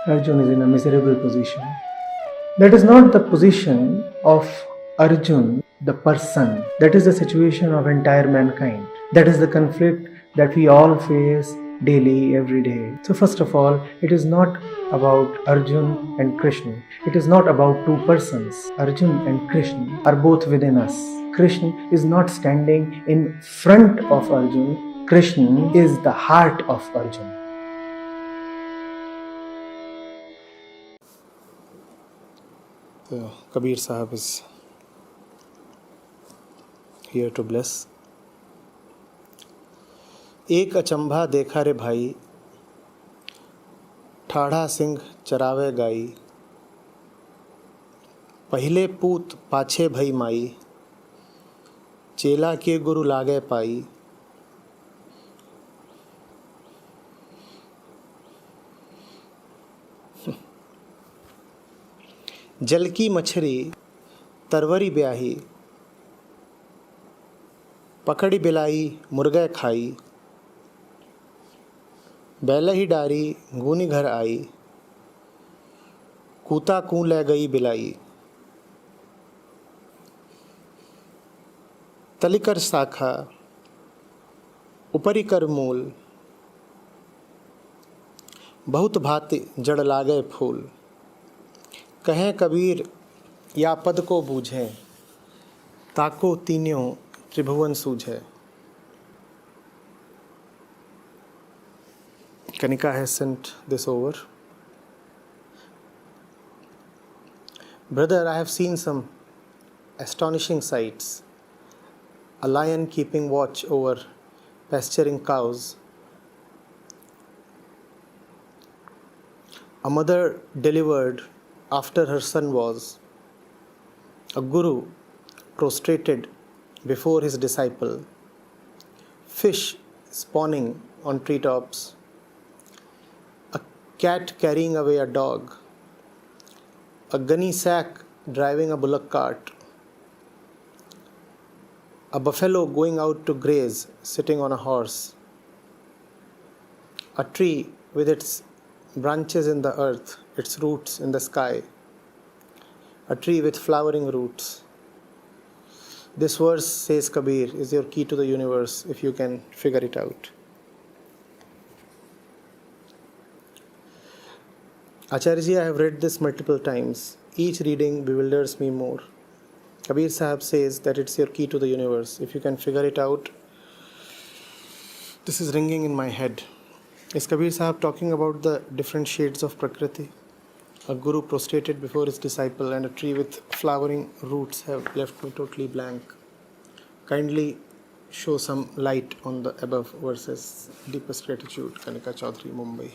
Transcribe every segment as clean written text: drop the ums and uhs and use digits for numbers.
Arjun is in a miserable position. That is not the position of Arjun, the person. That is the situation of entire mankind. That is the conflict that we all face daily, every day. So first of all, it is not about Arjun and Krishna. It is not about two persons. Arjun and Krishna are both within us. Krishna is not standing in front of Arjun. Krishna is the heart of Arjun. Kabir Sahib is here to bless. एक अचंभा देखा रे भाई, ठाढ़ा सिंह चरावे गाई, पहले पूत पाछे भई माई, चेला के गुरु लागे पाई। जल की मछली तरवरी ब्याही, पकड़ी बिलाई मुर्गे खाई, बैल ही डारी गूनी घर आई, कूता कूं ले गई बिलाई। तलिकर शाखा उपरी कर मूल, बहुत भांति जड़ लागे फूल। कहें कबीर या पद को बूझे, ताको तीनों त्रिभुवन सूझे। Kanika has sent this over. Brother, I have seen some astonishing sights. A lion keeping watch over pasturing cows. A mother delivered after her son was. A guru prostrated before his disciple. Fish spawning on treetops. A cat carrying away a dog. A gunny sack driving a bullock cart. A buffalo going out to graze, sitting on a horse. A tree with its branches in the earth, its roots in the sky. A tree with flowering roots. This verse, says Kabir, is your key to the universe if you can figure it out. Acharya, I have read this multiple times. Each reading bewilders me more. Kabir Sahib says that it's your key to the universe. If you can figure it out, this is ringing in my head. Is Kabir Sahib talking about the different shades of Prakriti? A guru prostrated before his disciple and a tree with flowering roots have left me totally blank. Kindly show some light on the above verses. Deepest gratitude, Kanika Chaudhary, Mumbai.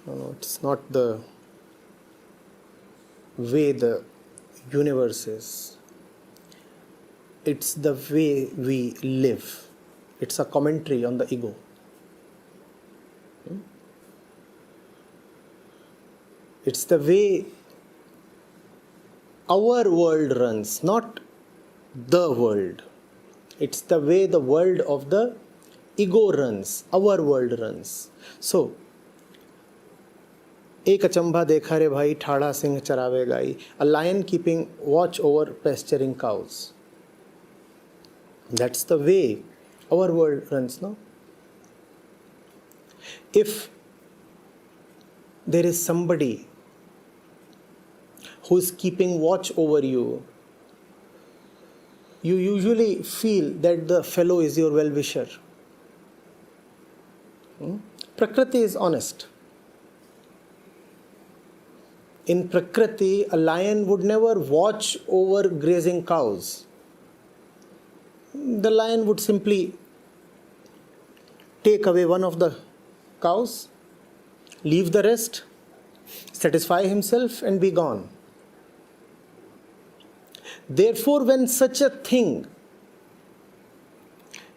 No, it's not the way the universe is. It's the way we live. It's a commentary on the ego. It's the way our world runs, not the world. It's the way the world of the ego runs, our world runs. So, एक अचंभा देखा रे भाई, ठाड़ा सिंह चरावे गाई. A lion keeping watch over pasturing cows. That's the way our world runs, no? If there is somebody who is keeping watch over you, you usually feel that the fellow is your well-wisher. Prakriti is honest. In Prakriti, a lion would never watch over grazing cows. The lion would simply take away one of the cows, leave the rest, satisfy himself and be gone. Therefore, when such a thing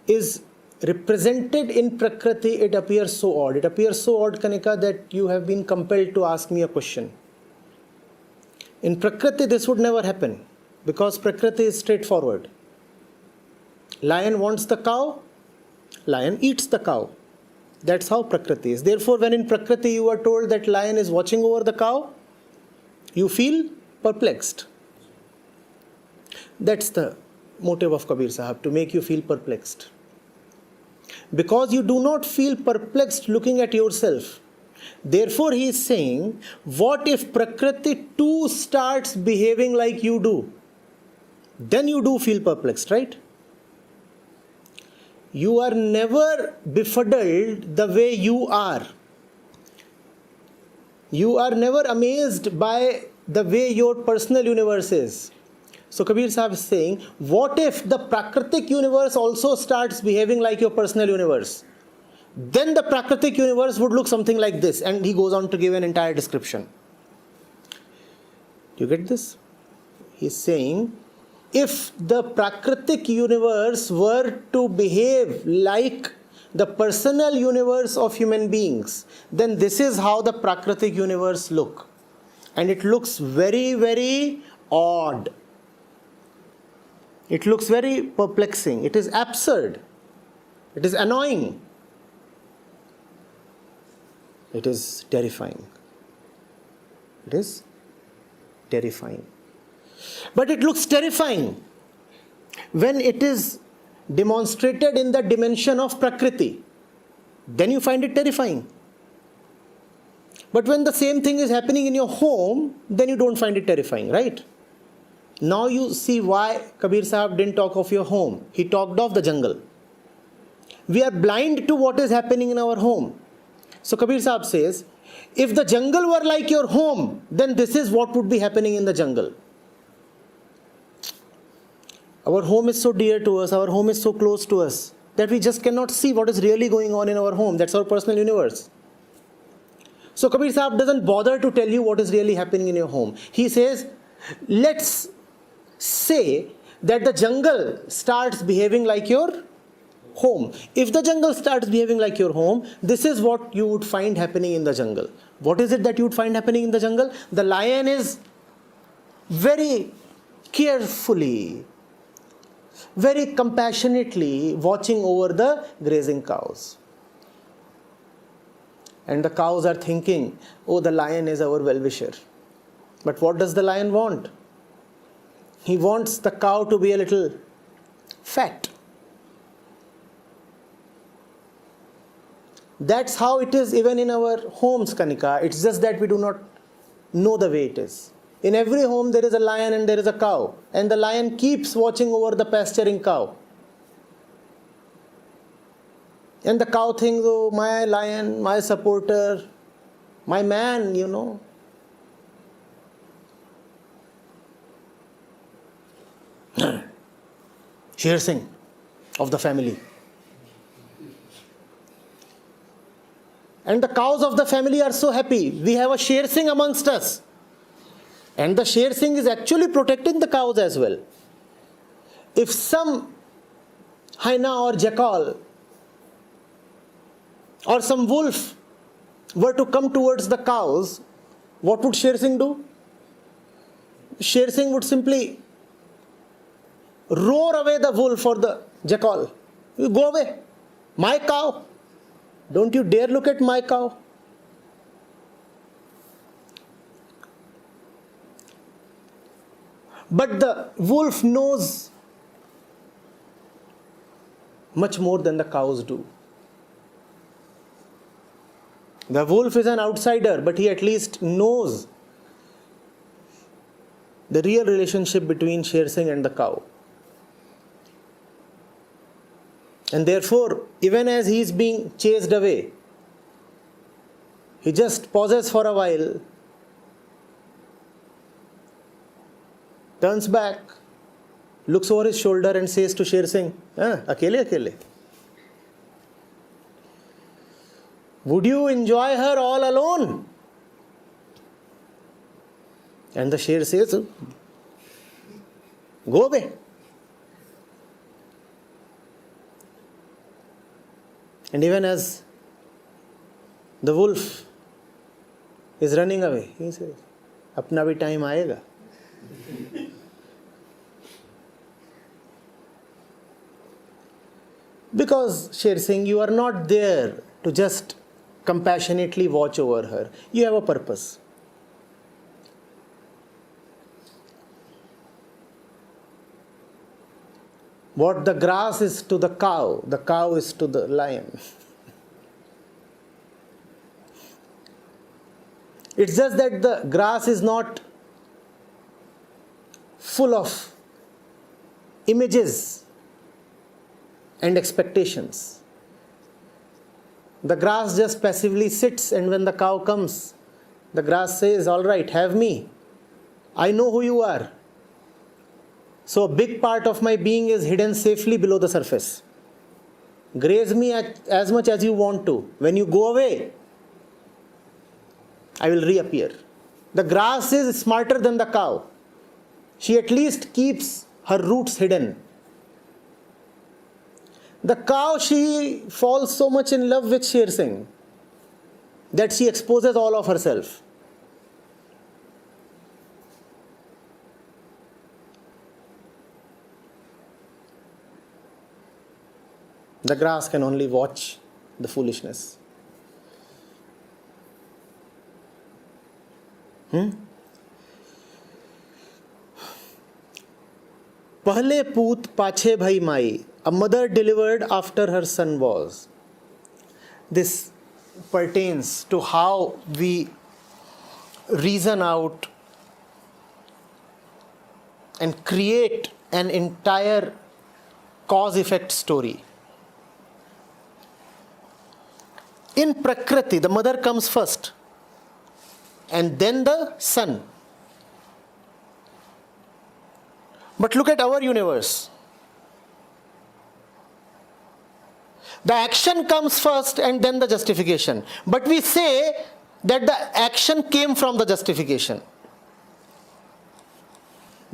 is represented in Prakriti, it appears so odd. It appears so odd, Kanika, that you have been compelled to ask me a question. In Prakriti, this would never happen because Prakriti is straightforward. Lion wants the cow, lion eats the cow. That's how Prakriti is. Therefore, when in Prakriti you are told that lion is watching over the cow, you feel perplexed. That's the motive of Kabir Sahib, to make you feel perplexed. Because you do not feel perplexed looking at yourself. Therefore, he is saying, what if Prakriti too starts behaving like you do? Then you do feel perplexed, right? You are never befuddled the way you are. You are never amazed by the way your personal universe is. So Kabir Sahib is saying, what if the Prakritic universe also starts behaving like your personal universe? Then the Prakritic universe would look something like this. And he goes on to give an entire description. Do you get this? He's saying, if the Prakritic universe were to behave like the personal universe of human beings, then this is how the Prakritic universe look. And it looks very, very odd. It looks very perplexing. It is absurd. It is annoying. It is terrifying. It is terrifying. But it looks terrifying when it is demonstrated in the dimension of Prakriti. Then you find it terrifying. But when the same thing is happening in your home, then you don't find it terrifying, right? Now you see why Kabir Sahib didn't talk of your home. He talked of the jungle. We are blind to what is happening in our home. So Kabir Sahib says, if the jungle were like your home, then this is what would be happening in the jungle. Our home is so dear to us, our home is so close to us, that we just cannot see what is really going on in our home. That's our personal universe. So Kabir Sahib doesn't bother to tell you what is really happening in your home. He says, let's say that the jungle starts behaving like your home. If the jungle starts behaving like your home, this is what you would find happening in the jungle. What is it that you would find happening in the jungle? The lion is very carefully, very compassionately watching over the grazing cows. And the cows are thinking, oh, the lion is our well-wisher. But what does the lion want? He wants the cow to be a little fat. That's how it is even in our homes, Kanika. It's just that we do not know the way it is. In every home there is a lion and there is a cow. And the lion keeps watching over the pasturing cow. And the cow thinks, oh, my lion, my supporter, my man, you know. Sher Singh of the family. And the cows of the family are so happy. We have a Sher Singh amongst us. And the Sher Singh is actually protecting the cows as well. If some hyena or jackal or some wolf were to come towards the cows, what would Sher Singh do? Sher Singh would simply roar away the wolf or the jackal. You go away. My cow. Don't you dare look at my cow. But the wolf knows much more than the cows do. The wolf is an outsider, but he at least knows the real relationship between Sher Singh and the cow. And therefore, even as he is being chased away, he just pauses for a while, turns back, looks over his shoulder and says to Sher Singh, akele, akele. Would you enjoy her all alone? And the Sher says, go away. And even as the wolf is running away, he says, apna bhi time aayega. Because, Sher Singh, you are not there to just compassionately watch over her. You have a purpose. What the grass is to the cow is to the lion. It's just that the grass is not full of images and expectations. The grass just passively sits, and when the cow comes, the grass says, "All right, have me. I know who you are. So a big part of my being is hidden safely below the surface. Graze me as much as you want to. When you go away, I will reappear." The grass is smarter than the cow. She at least keeps her roots hidden. The cow, she falls so much in love with Sher Singh that she exposes all of herself. The grass can only watch the foolishness. Pahle poot pache bhai mai. A mother delivered after her son was. This pertains to how we reason out and create an entire cause-effect story. In Prakriti, the mother comes first, and then the son. But look at our universe. The action comes first and then the justification. But we say that the action came from the justification.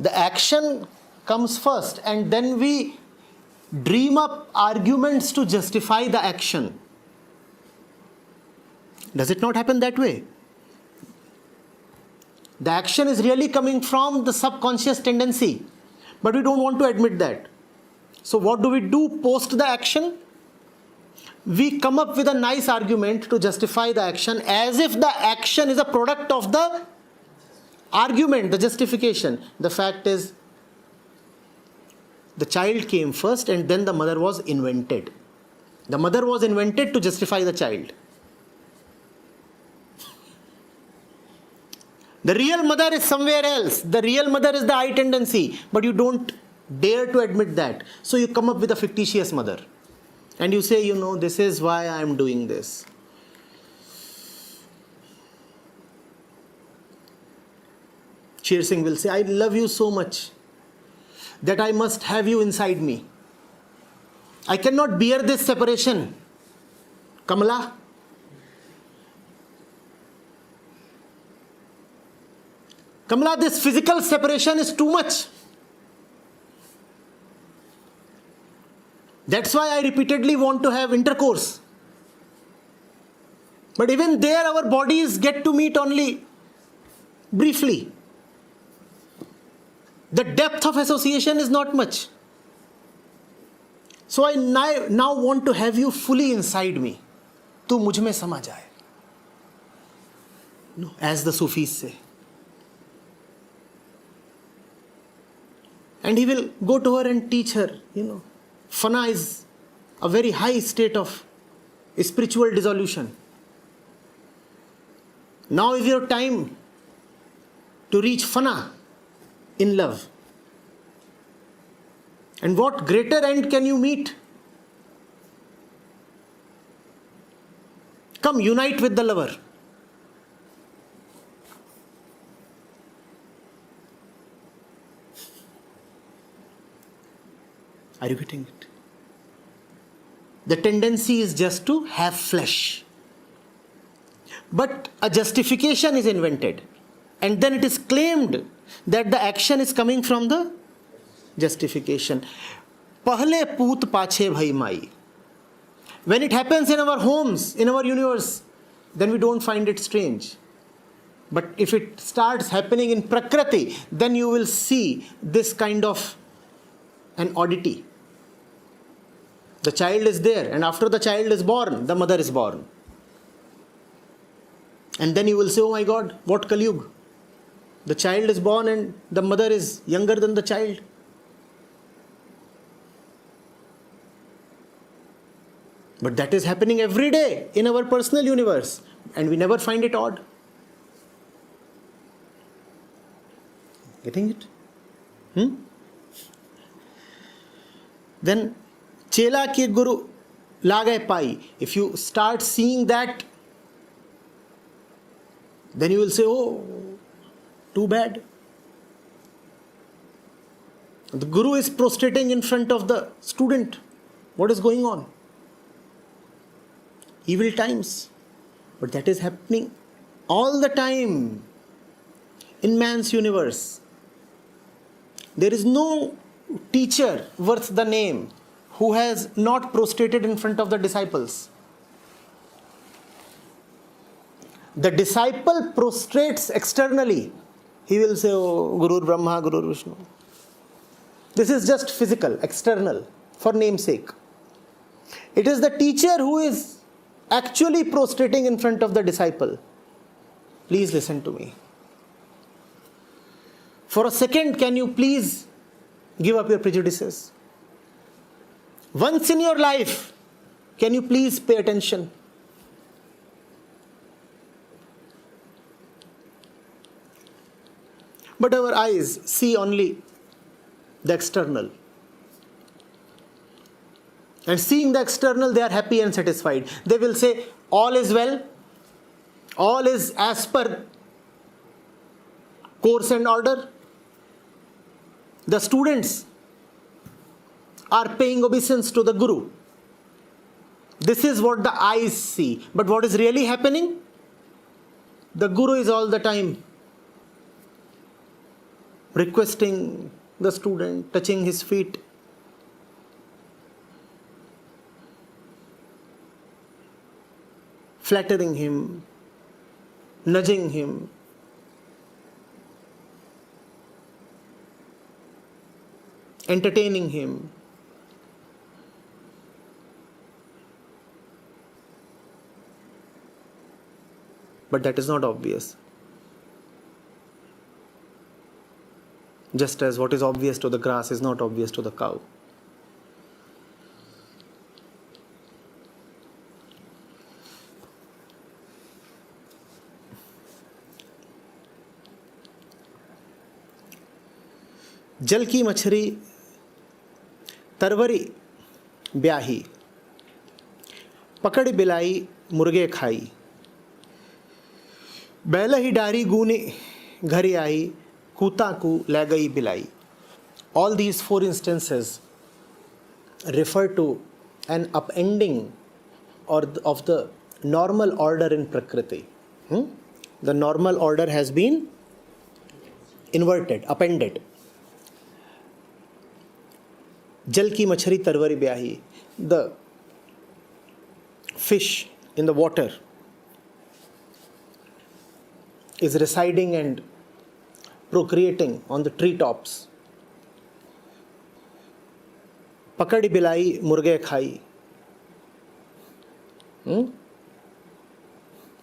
The action comes first and then we dream up arguments to justify the action. Does it not happen that way? The action is really coming from the subconscious tendency, but we don't want to admit that. So what do we do post the action? We come up with a nice argument to justify the action, as if the action is a product of the argument, the justification. The fact is, the child came first and then the mother was invented. The mother was invented to justify the child. The real mother is somewhere else. The real mother is the I tendency, but you don't dare to admit that. So you come up with a fictitious mother. And you say, this is why I am doing this. Sher Singh will say, I love you so much that I must have you inside me. I cannot bear this separation. Kamala. Kamala, this physical separation is too much. That's why I repeatedly want to have intercourse. But even there, our bodies get to meet only briefly. The depth of association is not much. So I now want to have you fully inside me. Tu mujh mein sama jaye. No, as the Sufis say. And he will go to her and teach her, Fana is a very high state of spiritual dissolution. Now is your time to reach Fana in love. And what greater end can you meet? Come, unite with the lover. Are you getting it? The tendency is just to have flesh. But a justification is invented. And then it is claimed that the action is coming from the justification. Pahle poot pache bhai mai. When it happens in our homes, in our universe, then we don't find it strange. But if it starts happening in Prakriti, then you will see this kind of an oddity. The child is there, and after the child is born, the mother is born. And then you will say, oh my God, what Kaliyug? The child is born and the mother is younger than the child. But that is happening every day in our personal universe, and we never find it odd. Getting it? Then, Chela ki Guru lagay pai. If you start seeing that, then you will say, oh, too bad. The Guru is prostrating in front of the student. What is going on? Evil times. But that is happening all the time in man's universe. There is no teacher worth the name who has not prostrated in front of the disciples. The disciple prostrates externally. He will say, oh, Guru Brahma, Guru Vishnu. This is just physical, external, for namesake. It is the teacher who is actually prostrating in front of the disciple. Please listen to me. For a second, can you please give up your prejudices? Once in your life, can you please pay attention? But our eyes see only the external. And seeing the external, they are happy and satisfied. They will say, all is well, all is as per course and order. The students are paying obeisance to the Guru. This is what the eyes see. But what is really happening? The Guru is all the time requesting the student, touching his feet. Flattering him, nudging him. Entertaining him. But that is not obvious. Just as what is obvious to the grass is not obvious to the cow. जल की मछली तरवरी ब्याही, पकड़ बिलाई मुर्गे खाई, बैल ही डारी गूने घरी आई, कूता को ले गई बिलाई. All these four instances refer to an upending of the normal order in Prakriti. The normal order has been inverted, upended. Jal ki machhari tarwari byahi. The fish in the water is residing and procreating on the treetops. Pakadi bilai murge khai.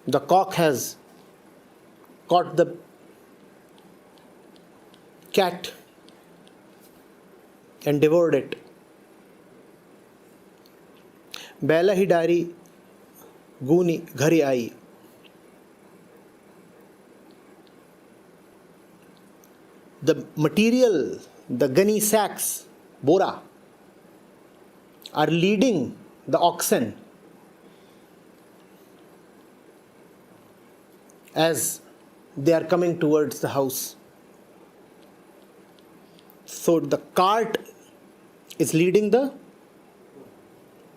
The cock has caught the cat and devoured it. Baila hi dari guni ghari aayi. The material, the gunny sacks, bora, are leading the oxen as they are coming towards the house. So the cart is leading the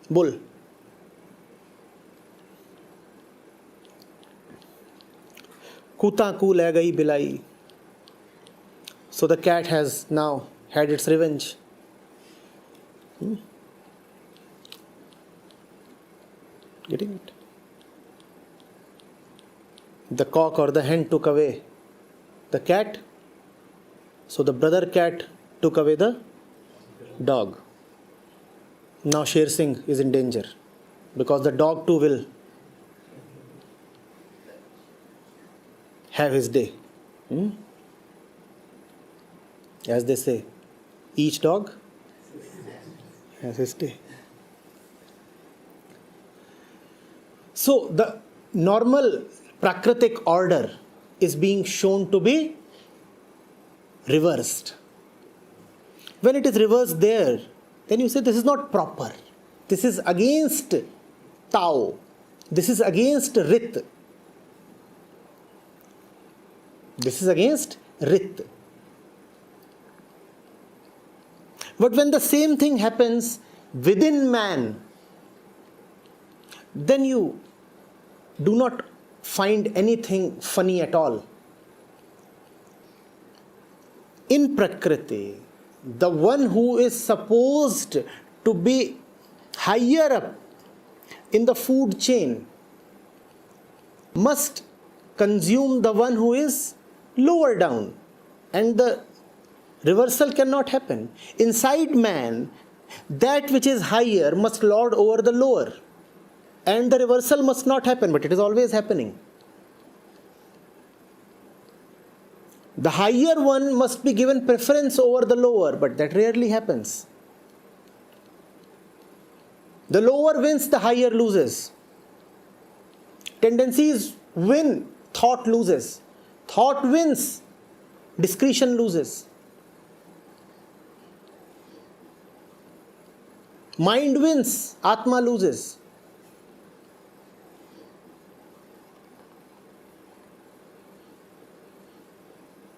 bull. Kuta ku le gayi bilai. So the cat has now had its revenge. Getting it? The cock or the hen took away the cat. So the brother cat took away the dog. Now Sher Singh is in danger because the dog too will have his day. As they say, each dog has his day. So the normal Prakritic order is being shown to be reversed. When it is reversed there, then you say this is not proper. This is against Tao. This is against Rit. This is against Rit. But when the same thing happens within man, then you do not find anything funny at all. In Prakriti, the one who is supposed to be higher up in the food chain must consume the one who is lower down, and the reversal cannot happen. Inside man, that which is higher must lord over the lower, and the reversal must not happen, but it is always happening. The higher one must be given preference over the lower, but that rarely happens. The lower wins, the higher loses. Tendencies win, thought loses. Thought wins, discretion loses. Mind wins, Atma loses.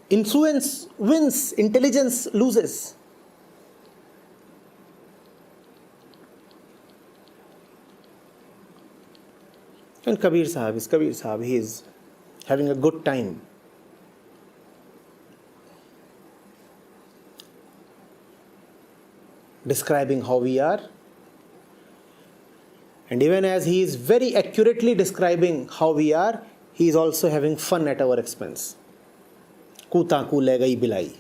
Influence wins, intelligence loses. And Kabir Sahib, he is having a good time. Describing how we are. And even as he is very accurately describing how we are, he is also having fun at our expense. Kuta ku le gayi bilai.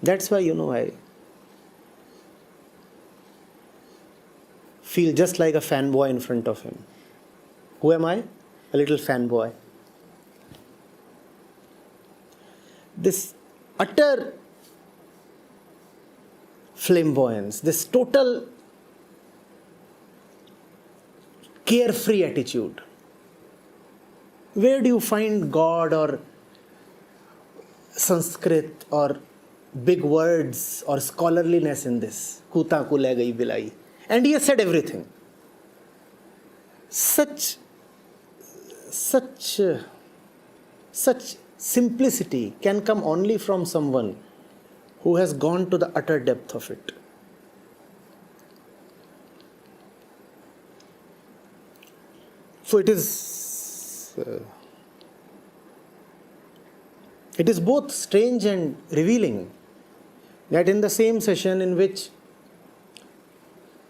That's why, I feel just like a fanboy in front of him. Who am I? A little fanboy. This utter flamboyance, this total carefree attitude. Where do you find God or Sanskrit or big words or scholarliness in this? Kuta ku le gayi bilai. And he has said everything. Such simplicity can come only from someone who has gone to the utter depth of it. So it is both strange and revealing that in the same session in which,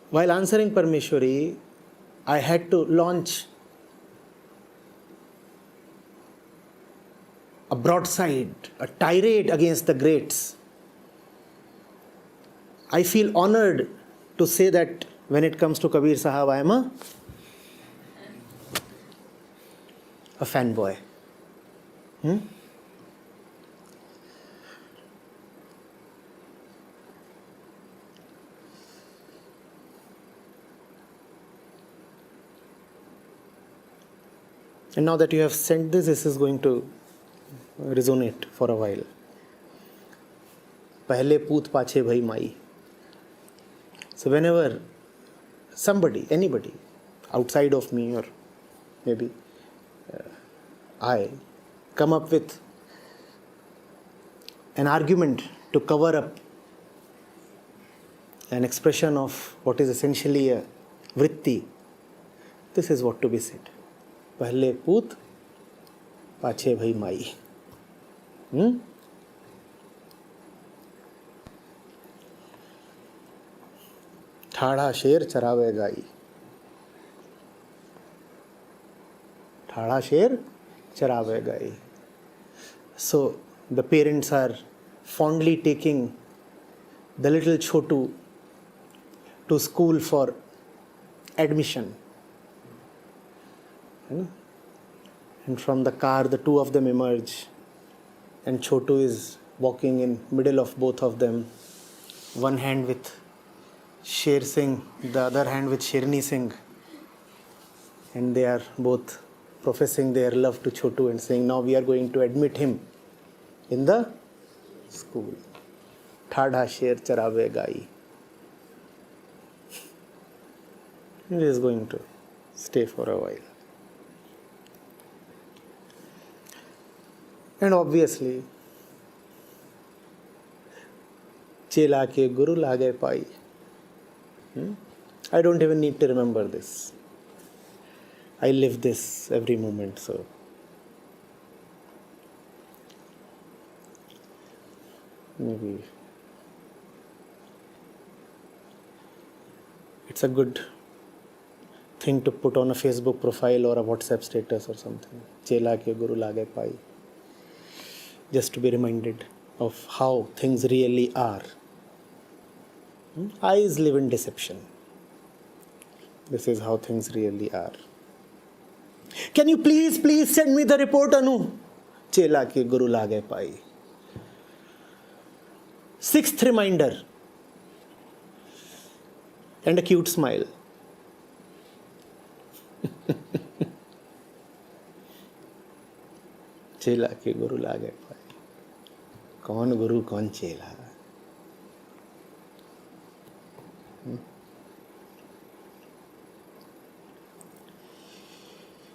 while answering Parmeshwari, I had to launch a broadside, a tirade against the greats. I feel honored to say that when it comes to Kabir Sahib, I am a fanboy. And now that you have sent this is going to resonate for a while. Pahle poot pache bhai mai. So whenever somebody, anybody, outside of me or maybe I come up with an argument to cover up an expression of what is essentially a vritti, this is what to be said. Pahle poot, pache bhai mai. ठाड़ा शेर चरावे गाई. ठाड़ा शेर चरावे गाई. So the parents are fondly taking the little Chotu to school for admission. And from the car, the two of them emerge, and Chotu is walking in middle of both of them, one hand with Sher Singh, the other hand with Sherni Singh, and they are both professing their love to Chotu and saying, now we are going to admit him in the school. Thada Sher Charave Gai. He is going to stay for a while. And obviously, Chela ke Guru lage pai. I don't even need to remember this. I live this every moment, so. Maybe it's a good thing to put on a Facebook profile or a WhatsApp status or something. Chela ke Guru lage pai. Just to be reminded of how things really are. Eyes live in deception. This is how things really are. Can you please send me the report, Anu? Chela ke Guru lage pai. Sixth reminder. And a cute smile. Chela ke Guru lage pai. Kaun Guru, kaun Chela?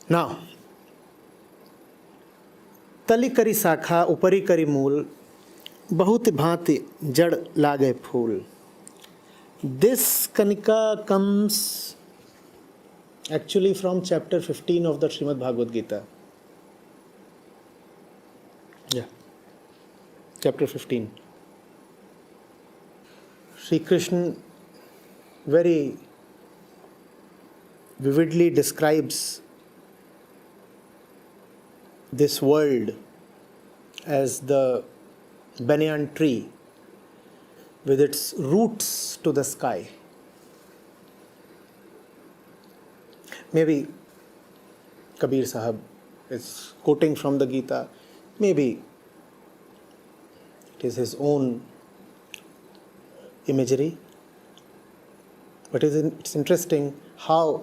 Now, तली करी शाखा उपरी करी मूल बहुत भांति जड़ लागे फूल. This Kanika comes actually from chapter 15 of the Srimad Bhagavad Gita. Yeah, chapter 15. Sri Krishna very vividly describes this world as the banyan tree with its roots to the sky. Maybe Kabir Sahib is quoting from the Gita. Maybe it is his own imagery. But it's interesting how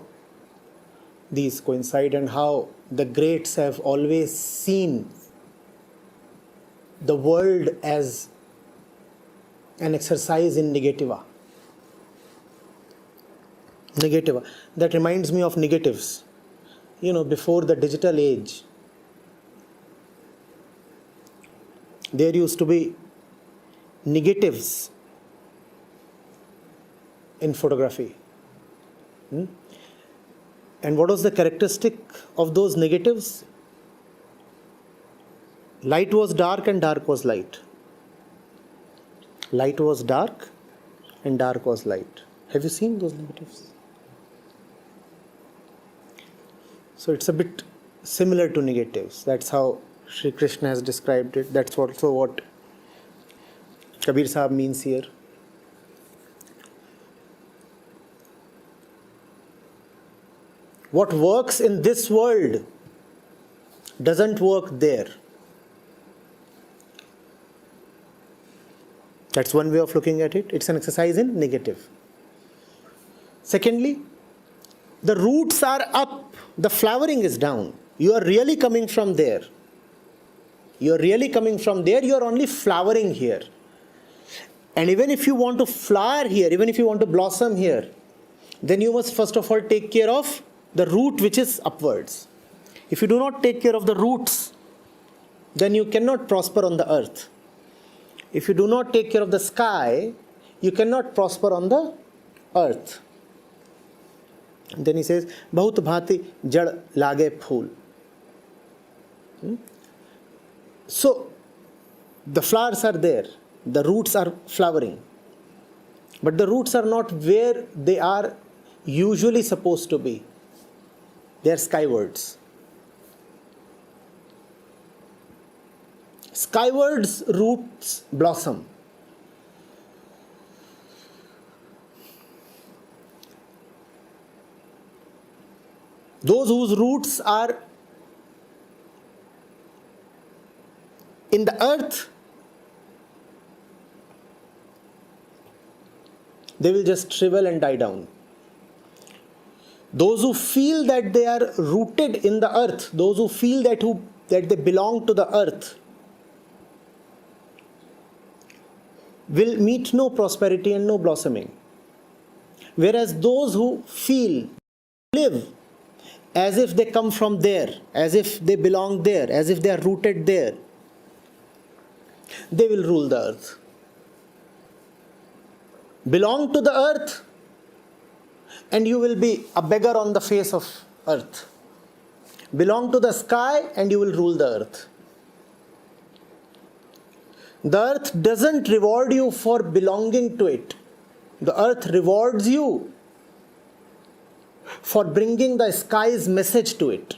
these coincide and how the greats have always seen the world as an exercise in negativa. Negativa. That reminds me of negatives. Before the digital age, there used to be negatives in photography. And what was the characteristic of those negatives? Light was dark and dark was light. Light was dark and dark was light. Have you seen those negatives? So it's a bit similar to negatives. That's how Sri Krishna has described it. That's also what Kabir Sahib means here. What works in this world doesn't work there. That's one way of looking at it. It's an exercise in negative. Secondly, the roots are up, the flowering is down. You are really coming from there. You are really coming from there, you are only flowering here. And even if you want to flower here, even if you want to blossom here, then you must first of all take care of the root which is upwards. If you do not take care of the roots, then you cannot prosper on the earth. If you do not take care of the sky, you cannot prosper on the earth. And then he says, Bahut bhati jad lage phool. So, the flowers are there, the roots are flowering. But the roots are not where they are usually supposed to be. They are skywards. Skywards roots blossom. Those whose roots are in the earth, they will just shrivel and die down. Those who feel that they are rooted in the earth, those who feel that they belong to the earth, will meet no prosperity and no blossoming. Whereas those who feel, live as if they come from there, as if they belong there, as if they are rooted there, they will rule the earth. Belong to the earth, and you will be a beggar on the face of earth. Belong to the sky, and you will rule the earth. The earth doesn't reward you for belonging to it. The earth rewards you for bringing the sky's message to it.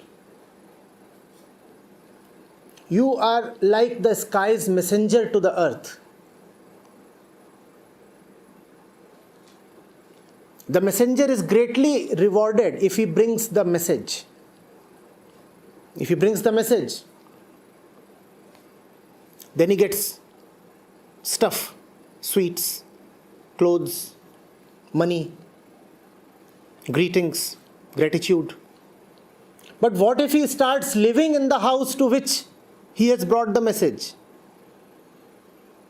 You are like the sky's messenger to the earth. The messenger is greatly rewarded if he brings the message. If he brings the message, then he gets stuff, sweets, clothes, money, greetings, gratitude. But what if he starts living in the house to which he has brought the message?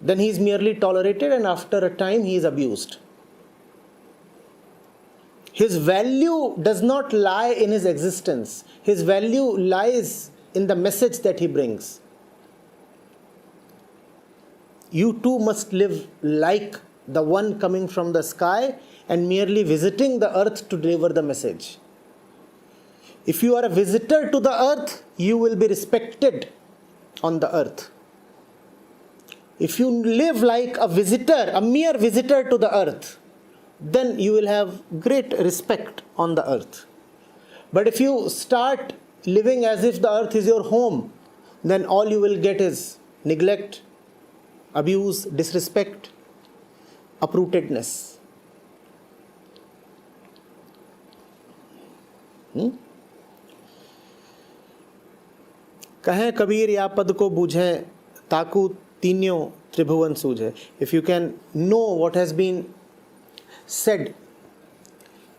Then he is merely tolerated, and after a time he is abused. His value does not lie in his existence. His value lies in the message that he brings. You too must live like the one coming from the sky and merely visiting the earth to deliver the message. If you are a visitor to the earth, you will be respected on the earth. If you live like a visitor, a mere visitor to the earth, then you will have great respect on the earth. But if you start living as if the earth is your home, then all you will get is neglect, abuse, disrespect, uprootedness. कहें कबीर या पद को बूझें ताकू तीन्यों त्रिभुवन सूझे. If you can know what has been said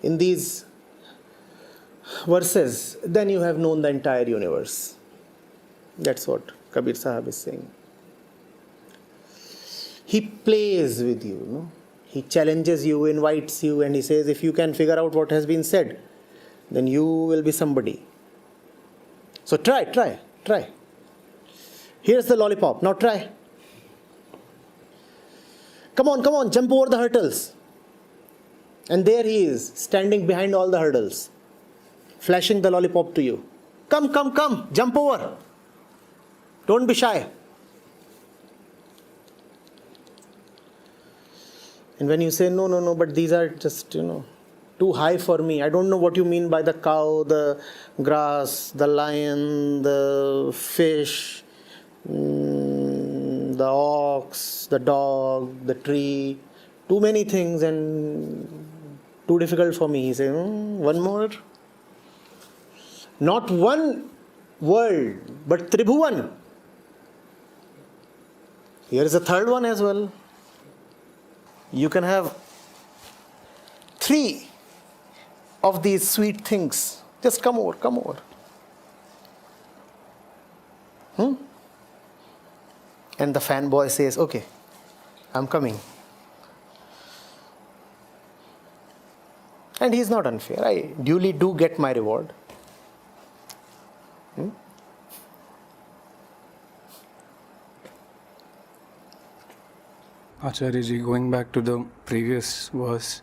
in these verses, then you have known the entire universe. That's what Kabir Sahib is saying. He plays with you, no? He challenges you, invites you, and he says, if you can figure out what has been said, then you will be somebody. So try. Here's the lollipop. Now try. Come on, jump over the hurdles. And there he is, standing behind all the hurdles, flashing the lollipop to you. Come, jump over. Don't be shy. And when you say, no, but these are just, too high for me. I don't know what you mean by the cow, the grass, the lion, the fish, the ox, the dog, the tree. Too many things and too difficult for me. He says, one more. Not one world, but Tribhuvan. Here is a third one as well. You can have 3 of these sweet things. Just come over. And the fanboy says, okay, I'm coming. And he's not unfair. I duly do get my reward. Acharya ji, going back to the previous verse,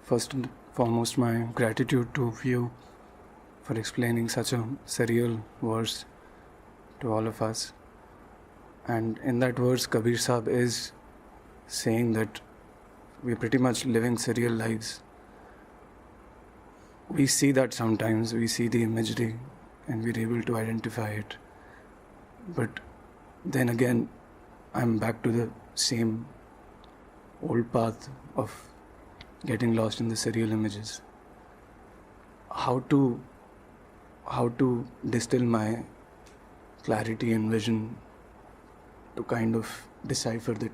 first and foremost my gratitude to you for explaining such a surreal verse to all of us. And in that verse, Kabir Sahib is saying that we're pretty much living surreal lives. We see that sometimes, we see the imagery and we're able to identify it. But then again, I'm back to the same old path of getting lost in the surreal images. How to how to distill my clarity and vision to kind of decipher that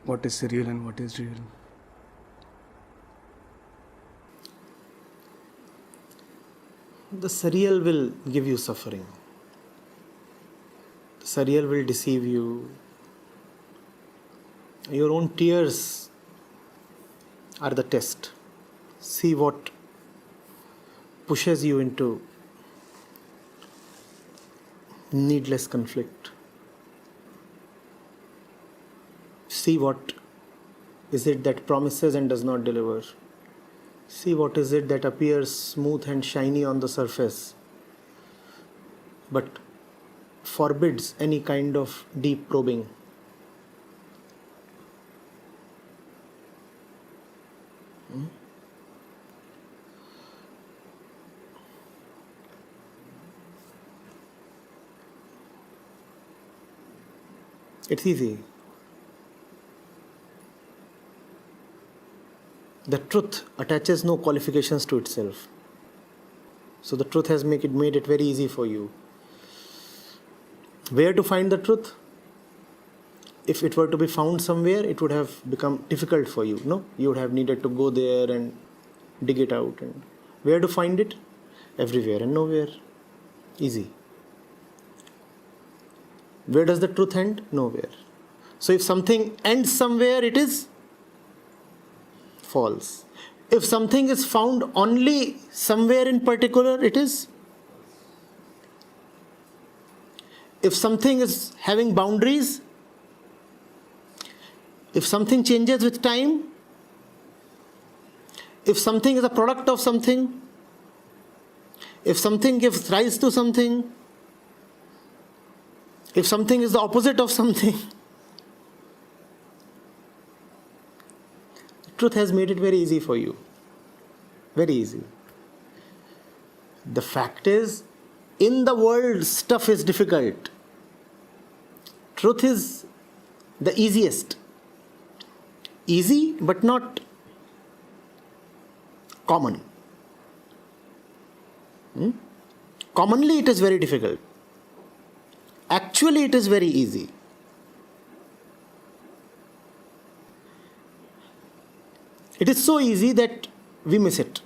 what is surreal and what is real. The surreal will give you suffering. The surreal will deceive you. Your own tears are the test. See what pushes you into needless conflict. See what is it that promises and does not deliver. See what is it that appears smooth and shiny on the surface, but forbids any kind of deep probing. It's easy. The truth attaches no qualifications to itself. So the truth has made it very easy for you. Where to find the truth? If it were to be found somewhere, it would have become difficult for you. No, you would have needed to go there and dig it out. And where to find it? Everywhere and nowhere. Easy. Where does the truth end? Nowhere. So if something ends somewhere, it is false. If something is found only somewhere in particular, it is. If something is having boundaries, if something changes with time, if something is a product of something, if something gives rise to something, if something is the opposite of something, truth has made it very easy for you. Very easy. The fact is, in the world, stuff is difficult. Truth is the easiest. Easy, but not common. Commonly, it is very difficult. Actually, it is very easy. It is so easy that we miss it.